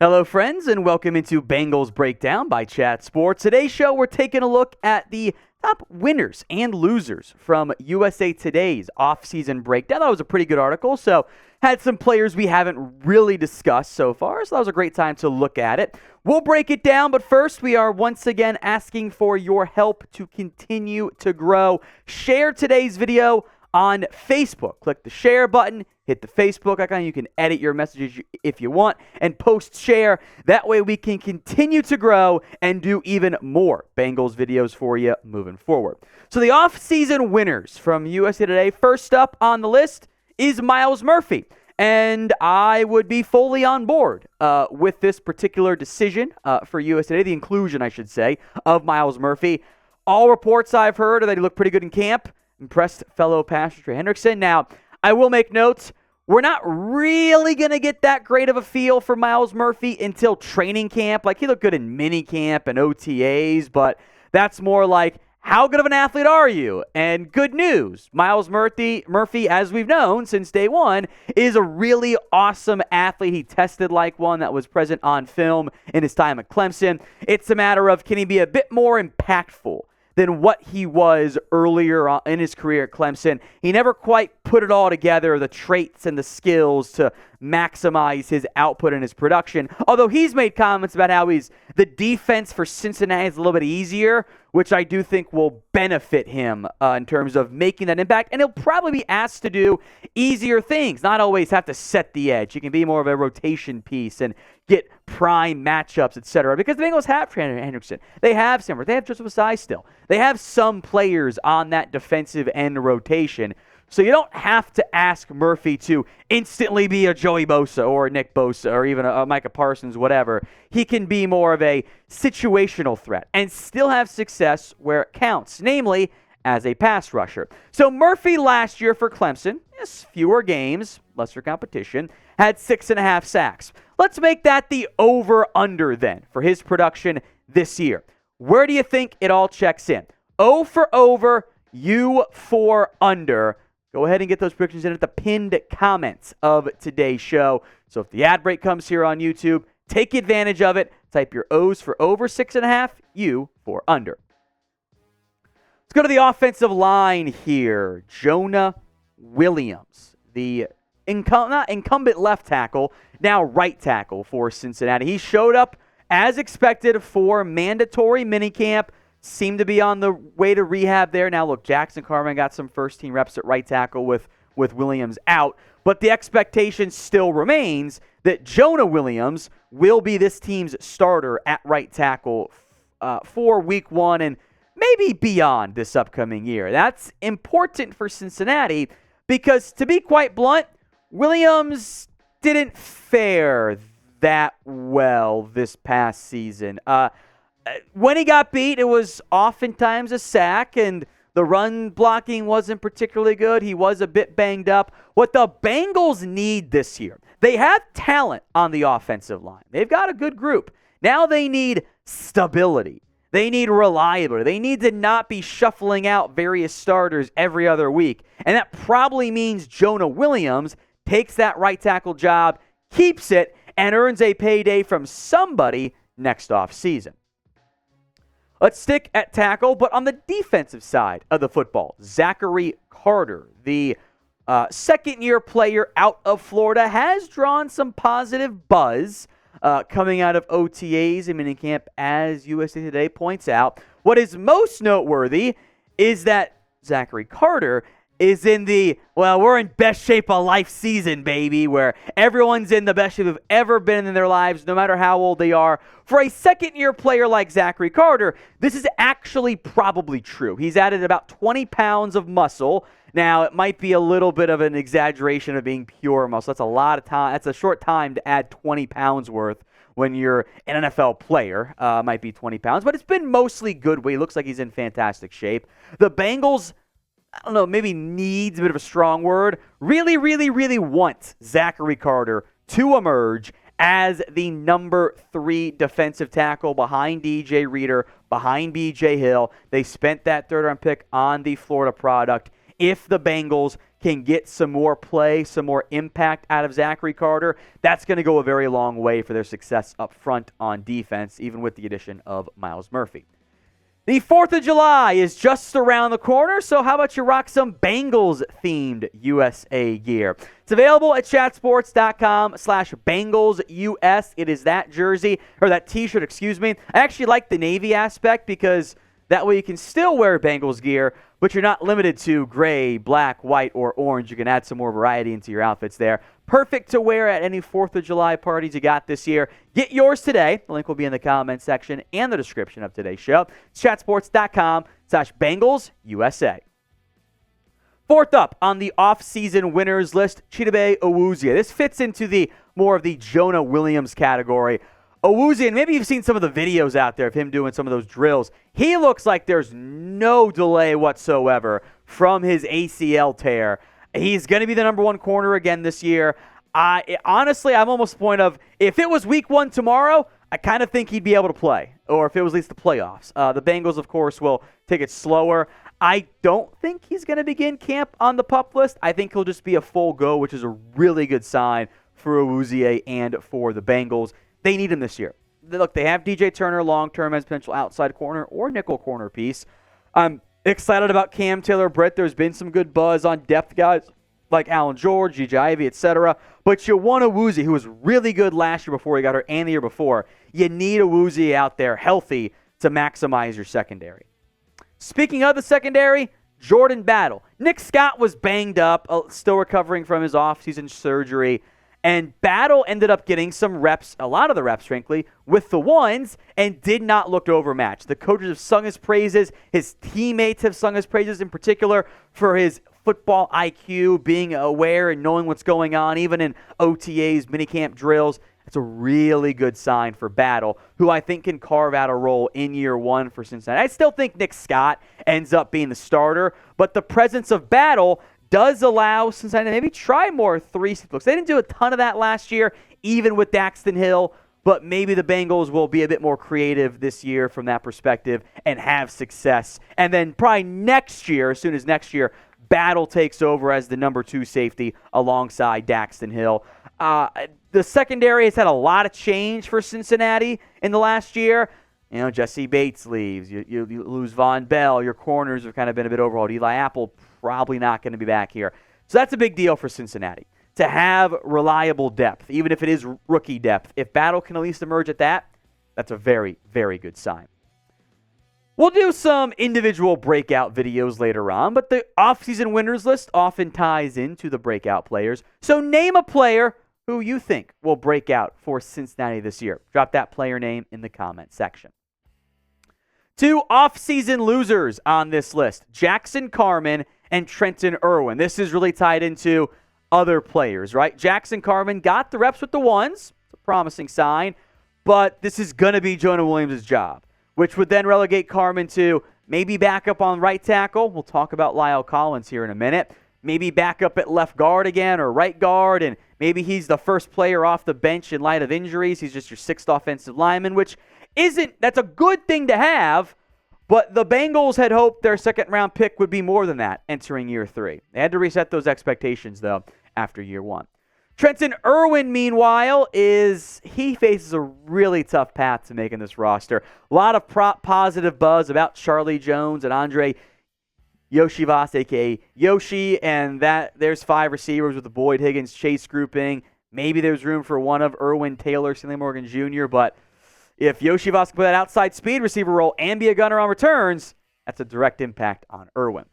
Hello, friends, and welcome into Bengals Breakdown by Chat Sports. Today's show, we're taking a look at the top winners and losers from USA Today's offseason breakdown. That was a pretty good article, so had some players we haven't really discussed so far, so that was a great time to look at it. We'll break it down, but first we are once again asking for your help to continue to grow. Share today's video on Facebook. Click the share button, hit the Facebook icon. You can edit your messages if you want and post share. That way we can continue to grow and do even more Bengals videos for you moving forward. So the offseason winners from USA Today, first up on the list is Myles Murphy. And I would be fully on board with this particular decision for USA Today, the inclusion, I should say, of Myles Murphy. All reports I've heard are that he looked pretty good in camp. Impressed fellow passer Trey Hendrickson. Now, I will make note, we're not really going to get that great of a feel for Myles Murphy until training camp. Like, he looked good in minicamp and OTAs, but that's more like, how good of an athlete are you? And good news, Myles Murphy, as we've known since day one, is a really awesome athlete. He tested like one that was present on film in his time at Clemson. It's a matter of, can he be a bit more impactful than what he was earlier in his career at Clemson? He never quite put it all together, the traits and the skills to maximize his output and his production. Although he's made comments about how the defense for Cincinnati is a little bit easier, which I do think will benefit him in terms of making that impact. And he'll probably be asked to do easier things, not always have to set the edge. He can be more of a rotation piece and get prime matchups, etc. Because the Bengals have Trey Hendrickson. They have Simmer. They have Joseph Asai still. They have some players on that defensive end rotation. So you don't have to ask Murphy to instantly be a Joey Bosa or a Nick Bosa or even a Micah Parsons, whatever. He can be more of a situational threat and still have success where it counts, namely as a pass rusher. So Murphy last year for Clemson, yes, fewer games, lesser competition, had 6.5 sacks. Let's make that the over-under then for his production this year. Where do you think it all checks in? O for over, U for under. Go ahead and get those predictions in at the pinned comments of today's show. So if the ad break comes here on YouTube, take advantage of it. Type your O's for over 6.5, U for under. Let's go to the offensive line here. Jonah Williams, the incumbent left tackle, now right tackle for Cincinnati. He showed up as expected for mandatory minicamp. Seemed to be on the way to rehab there. Now, look, Jackson Carman got some first-team reps at right tackle with Williams out. But the expectation still remains that Jonah Williams will be this team's starter at right tackle for Week 1 and maybe beyond this upcoming year. That's important for Cincinnati because, to be quite blunt, Williams didn't fare that well this past season. When he got beat, it was oftentimes a sack, and the run blocking wasn't particularly good. He was a bit banged up. What the Bengals need this year, they have talent on the offensive line. They've got a good group. Now they need stability. They need reliability. They need to not be shuffling out various starters every other week. And that probably means Jonah Williams takes that right tackle job, keeps it, and earns a payday from somebody next offseason. Let's stick at tackle, but on the defensive side of the football, Zachary Carter, the second-year player out of Florida, has drawn some positive buzz coming out of OTAs and minicamp, as USA Today points out. What is most noteworthy is that Zachary Carter is in the, well, we're in best shape of life season, baby, where everyone's in the best shape they've ever been in their lives, no matter how old they are. For a second-year player like Zachary Carter, this is actually probably true. He's added about 20 pounds of muscle. Now, it might be a little bit of an exaggeration of being pure muscle. That's a lot of time. That's a short time to add 20 pounds worth when you're an NFL player. Might be 20 pounds, but it's been mostly good weight. He looks like he's in fantastic shape. The Bengals, I don't know, maybe needs a bit of a strong word, really want Zachary Carter to emerge as the number 3 defensive tackle behind DJ Reader, behind BJ Hill. They spent that third-round pick on the Florida product if the Bengals can get some more play, some more impact out of Zachary Carter, that's going to go a very long way for their success up front on defense, even with the addition of Myles Murphy. The 4th of July is just around the corner, so how about you rock some Bengals-themed USA gear? It's available at chatsports.com/BengalsUS. It is that jersey, or that t-shirt, excuse me. I actually like the navy aspect because that way you can still wear Bengals gear, but you're not limited to gray, black, white, or orange. You can add some more variety into your outfits there. Perfect to wear at any 4th of July parties you got this year. Get yours today. The link will be in the comment section and the description of today's show. It's chatsports.com/BengalsUSA. Fourth up on the offseason winners list, Chidobe Awuzie. This fits into the more of the Jonah Williams category. Awuzie, and maybe you've seen some of the videos out there of him doing some of those drills. He looks like there's no delay whatsoever from his ACL tear. He's going to be the number 1 corner again this year. Honestly, I'm almost the point of, if it was week 1 tomorrow, I kind of think he'd be able to play, or if it was at least the playoffs. The Bengals, of course, will take it slower. I don't think he's going to begin camp on the PUP list. I think he'll just be a full go, which is a really good sign for Awuzie and for the Bengals. They need him this year. Look, they have DJ Turner long-term as potential outside corner or nickel corner piece. I'm excited about Cam Taylor-Britt. There's been some good buzz on depth guys like Allen George, G.J. Ivey, etc. But you want Awuzie, who was really good last year before he got hurt and the year before. You need Awuzie out there healthy to maximize your secondary. Speaking of the secondary, Jordan Battle. Nick Scott was banged up, still recovering from his offseason surgery. And Battle ended up getting some reps, a lot of the reps, frankly, with the ones, and did not look overmatched. The coaches have sung his praises. His teammates have sung his praises, in particular for his football IQ, being aware and knowing what's going on, even in OTAs, minicamp drills. It's a really good sign for Battle, who I think can carve out a role in year 1 for Cincinnati. I still think Nick Scott ends up being the starter, but the presence of Battle does allow Cincinnati to maybe try more 3-6 looks. They didn't do a ton of that last year, even with Daxton Hill, but maybe the Bengals will be a bit more creative this year from that perspective and have success. And then probably next year, as soon as next year, Battle takes over as the number 2 safety alongside Daxton Hill. The secondary has had a lot of change for Cincinnati in the last year. You know, Jesse Bates leaves. You lose Von Bell. Your corners have kind of been a bit overhauled. Eli Apple probably not going to be back here. So that's a big deal for Cincinnati, to have reliable depth, even if it is rookie depth. If Battle can at least emerge at that, that's a very, very good sign. We'll do some individual breakout videos later on, but the offseason winners list often ties into the breakout players. So name a player who you think will break out for Cincinnati this year. Drop that player name in the comment section. 2 offseason losers on this list, Jackson Carman and Trenton Irwin. This is really tied into other players, right? Jackson Carman got the reps with the ones. It's a promising sign. But this is going to be Jonah Williams' job, which would then relegate Carman to maybe back up on right tackle. We'll talk about Lyle Collins here in a minute. Maybe back up at left guard again or right guard, and maybe he's the first player off the bench in light of injuries. He's just your 6th offensive lineman, which that's a good thing to have. But the Bengals had hoped their 2nd-round pick would be more than that entering year 3. They had to reset those expectations, though, after year 1. Trenton Irwin, meanwhile, he faces a really tough path to making this roster. A lot of positive buzz about Charlie Jones and Andre Yoshivas, a.k.a. Yoshi, and there's 5 receivers with the Boyd Higgins Chase grouping. Maybe there's room for one of Irwin, Taylor, Stanley Morgan Jr., but if Yoshivas can play that outside speed receiver role and be a gunner on returns, that's a direct impact on Irwin.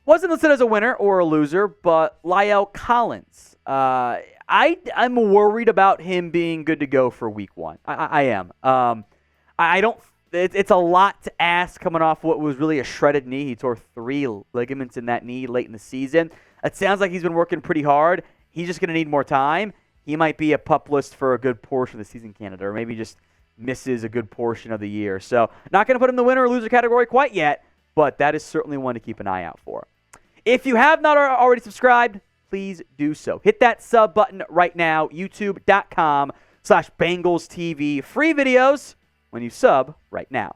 Wasn't listed as a winner or a loser, but Lyle Collins. I'm worried about him being good to go for week 1. I am. I don't. It's a lot to ask coming off what was really a shredded knee. He tore 3 ligaments in that knee late in the season. It sounds like he's been working pretty hard. He's just going to need more time. He might be a PUP list for a good portion of the season candidate, or maybe just misses a good portion of the year. So not going to put him in the winner or loser category quite yet, but that is certainly one to keep an eye out for. If you have not already subscribed, please do so. Hit that sub button right now, youtube.com/BengalsTV. Free videos when you sub right now.